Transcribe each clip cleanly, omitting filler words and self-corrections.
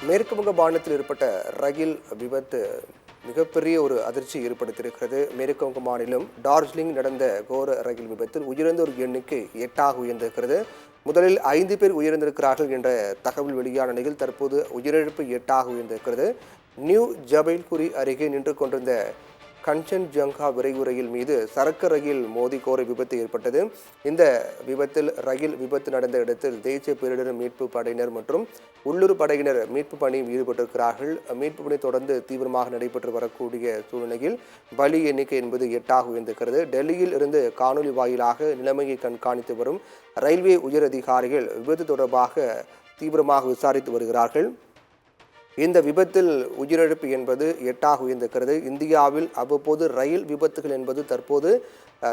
மேற்கு வங்க மாநிலத்தில் ஏற்பட்ட ரயில் விபத்து மிகப்பெரிய ஒரு அதிர்ச்சி ஏற்படுத்தியிருக்கிறது. மேற்கு வங்க மாநிலம் டார்ஜிலிங் நடந்த கோர ரயில் விபத்தில் உயிரிழந்தோர் எண்ணிக்கை 8ஆக உயர்ந்திருக்கிறது. முதலில் 5 பேர் உயிரிழந்திருக்கிறார்கள் என்ற தகவல் வெளியான நிலையில் தற்போது உயிரிழப்பு 8ஆக உயர்ந்திருக்கிறது. நியூ ஜபல்புரி அருகே நின்று கொண்டிருந்த கஞ்சன்ஜங்கா விரைவு ரயில் மீது சரக்கு ரயில் மோதி கோர விபத்து ஏற்பட்டது. இந்த விபத்தில் ரயில் விபத்து நடந்த இடத்தில் தேசிய பேரிடர் மீட்பு படையினர் மற்றும் உள்ளூர் படையினர் மீட்பு பணியில் ஈடுபட்டிருக்கிறார்கள். மீட்பு பணி தொடர்ந்து தீவிரமாக நடைபெற்று வரக்கூடிய சூழ்நிலையில் பலி எண்ணிக்கை என்பது 8ஆக உயர்ந்திருக்கிறது. டெல்லியில் இருந்து காணொலி வாயிலாக நிலைமையை கண்காணித்து வரும் ரயில்வே உயர் அதிகாரிகள் விபத்து தொடர்பாக தீவிரமாக விசாரித்து வருகிறார்கள். இந்த விபத்தில் உயிரிழப்பு என்பது 8ஆக உயர்ந்திருக்கிறது. இந்தியாவில் அவ்வப்போது ரயில் விபத்துகள் என்பது தற்போது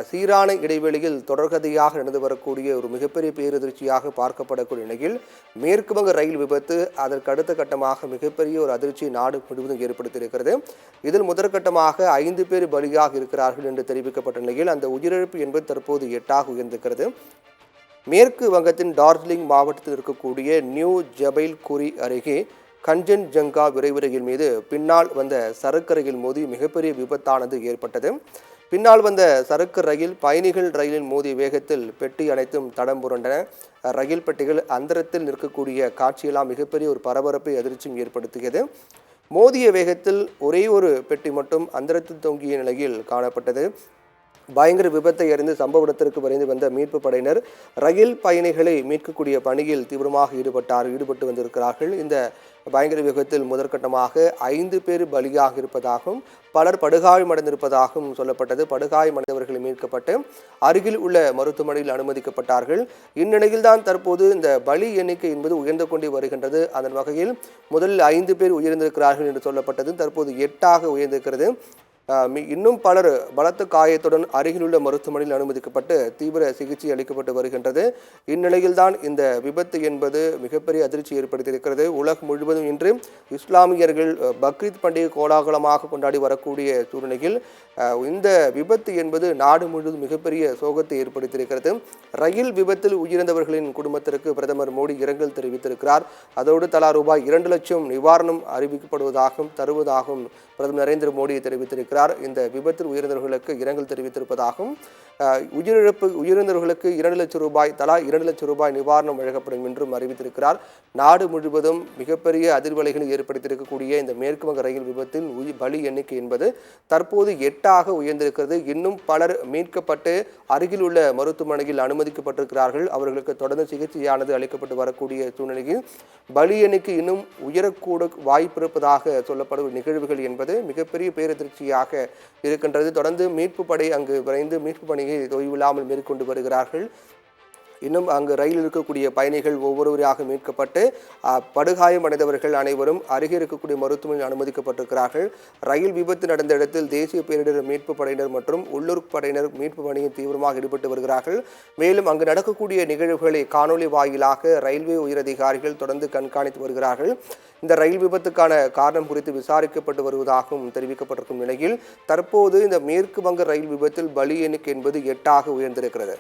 சீரான இடைவெளியில் தொடர்கதையாக நடந்து வரக்கூடிய ஒரு மிகப்பெரிய பேரதிர்ச்சியாக பார்க்கப்படக்கூடிய நிலையில் மேற்கு வங்க ரயில் விபத்து அதற்கு அடுத்த கட்டமாக மிகப்பெரிய ஒரு அதிர்ச்சியை நாடு முழுவதும் ஏற்படுத்தியிருக்கிறது. இதில் முதற்கட்டமாக 5 பேர் பலியாக இருக்கிறார்கள் என்று தெரிவிக்கப்பட்ட நிலையில் அந்த உயிரிழப்பு என்பது தற்போது 8ஆக உயர்ந்திருக்கிறது. மேற்கு வங்கத்தின் டார்ஜிலிங் மாவட்டத்தில் இருக்கக்கூடிய நியூ ஜபல்புரி அருகே கஞ்சன்ஜங்கா விரைவு ரயில் மீது பின்னால் வந்த சரக்கு ரயில் மோதி மிகப்பெரிய விபத்தானது ஏற்பட்டது. பின்னால் வந்த சரக்கு ரயில் பயணிகள் ரயிலின் மோதிய வேகத்தில் பெட்டி அனைத்தும் தடம் புரண்டன. ரயில் பெட்டிகள் அந்தரத்தில் நிற்கக்கூடிய காட்சியெல்லாம் மிகப்பெரிய ஒரு பரபரப்பை அதிர்ச்சியும் ஏற்படுத்தியது. மோதிய வேகத்தில் ஒரே ஒரு பெட்டி மட்டும் அந்தரத்தில் தொங்கிய நிலையில் காணப்பட்டது. பயங்கர விபத்தை அறிந்து சம்பவ இடத்திற்கு விரைந்து வந்த மீட்பு படையினர் ரயில் பயணிகளை மீட்கக்கூடிய பணியில் தீவிரமாக ஈடுபட்டு வந்திருக்கிறார்கள். இந்த பயங்கர விபத்தில் முதற்கட்டமாக 5 பேர் பலியாக இருப்பதாகவும் பலர் படுகாயமடைந்திருப்பதாகவும் சொல்லப்பட்டது. படுகாயமடைந்தவர்களை மீட்கப்பட்டு அருகில் உள்ள மருத்துவமனையில் அனுமதிக்கப்பட்டார்கள். இந்நிலையில்தான் தற்போது இந்த பலி எண்ணிக்கை என்பது உயர்ந்து கொண்டே வருகின்றது. அதன் வகையில் முதலில் 5 பேர் உயிரிழந்திருக்கிறார்கள் என்று சொல்லப்பட்டது தற்போது 8ஆக உயர்ந்திருக்கிறது. இன்னும் பலர் பலத்த காயத்துடன் அருகிலுள்ள மருத்துவமனையில் அனுமதிக்கப்பட்டு தீவிர சிகிச்சை அளிக்கப்பட்டு வருகின்றது. இந்நிலையில்தான் இந்த விபத்து என்பது மிகப்பெரிய அதிர்ச்சி ஏற்படுத்தியிருக்கிறது. உலகம் முழுவதும் இன்று இஸ்லாமியர்கள் பக்ரீத் பண்டிகை கோலாகலமாக கொண்டாடி வரக்கூடிய சூழ்நிலையில் இந்த விபத்து என்பது நாடு முழுவதும் மிகப்பெரிய சோகத்தை ஏற்படுத்தியிருக்கிறது. ரயில் விபத்தில் உயிரிழந்தவர்களின் குடும்பத்திற்கு பிரதமர் மோடி இரங்கல் தெரிவித்திருக்கிறார். அதோடு தலா ரூபாய் 2 லட்சம் நிவாரணம் அறிவிக்கப்படுவதாகவும் தருவதாகவும் பிரதமர் நரேந்திர மோடி தெரிவித்திருக்கிறார். இந்த விபத்தில் உயிரிழந்தவர்களுக்கு இரங்கல் தெரிவித்திருப்பதாகவும் உயிரிழந்தவர்களுக்கு 2 லட்சம் ரூபாய் தலா 2 லட்சம் ரூபாய் நிவாரணம் வழங்கப்படும் என்றும் அறிவித்திருக்கிறார். நாடு முழுவதும் மிகப்பெரிய அதிர்வலைகளை ஏற்படுத்தியிருக்கக்கூடிய இந்த மேற்கு வங்க ரயில் விபத்தில் பலி எண்ணிக்கை என்பது தற்போது 8ஆக உயர்ந்திருக்கிறது. இன்னும் பலர் மீட்கப்பட்டு அருகில் உள்ள மருத்துவமனையில் அனுமதிக்கப்பட்டிருக்கிறார்கள். அவர்களுக்கு தொடர்ந்து சிகிச்சையானது அளிக்கப்பட்டு வரக்கூடிய சூழ்நிலையில் பலி எண்ணிக்கை இன்னும் உயரக்கூட வாய்ப்பு இருப்பதாக சொல்லப்படும் நிகழ்வுகள் என்பது மிகப்பெரிய பேரதிர்ச்சியாக இருக்கின்றது. தொடர்ந்து மீட்பு படை அங்கு விரைந்து மீட்பு பணியை தொய்வில்லாமல் மேற்கொண்டு வருகிறார்கள். இன்னும் அங்கு ரயில் இருக்கக்கூடிய பயணிகள் ஒவ்வொருவராக மீட்கப்பட்டு படுகாயம் அடைந்தவர்கள் அனைவரும் அருகே இருக்கக்கூடிய மருத்துவமனையில் அனுமதிக்கப்பட்டிருக்கிறார்கள். ரயில் விபத்து நடந்த இடத்தில் தேசிய பேரிடர் மீட்பு படையினர் மற்றும் உள்ளூர் படையினர் மீட்பு பணியில் தீவிரமாக ஈடுபட்டு வருகிறார்கள். மேலும் அங்கு நடக்கக்கூடிய நிகழ்வுகளை காணொலி வாயிலாக ரயில்வே உயரதிகாரிகள் தொடர்ந்து கண்காணித்து வருகிறார்கள். இந்த ரயில் விபத்துக்கான காரணம் குறித்து விசாரிக்கப்பட்டு வருவதாகவும் தெரிவிக்கப்பட்டிருக்கும் நிலையில் தற்போது இந்த மேற்கு வங்க ரயில் விபத்தில் பலி எண்ணிக்கை என்பது 8ஆக உயர்ந்திருக்கிறது.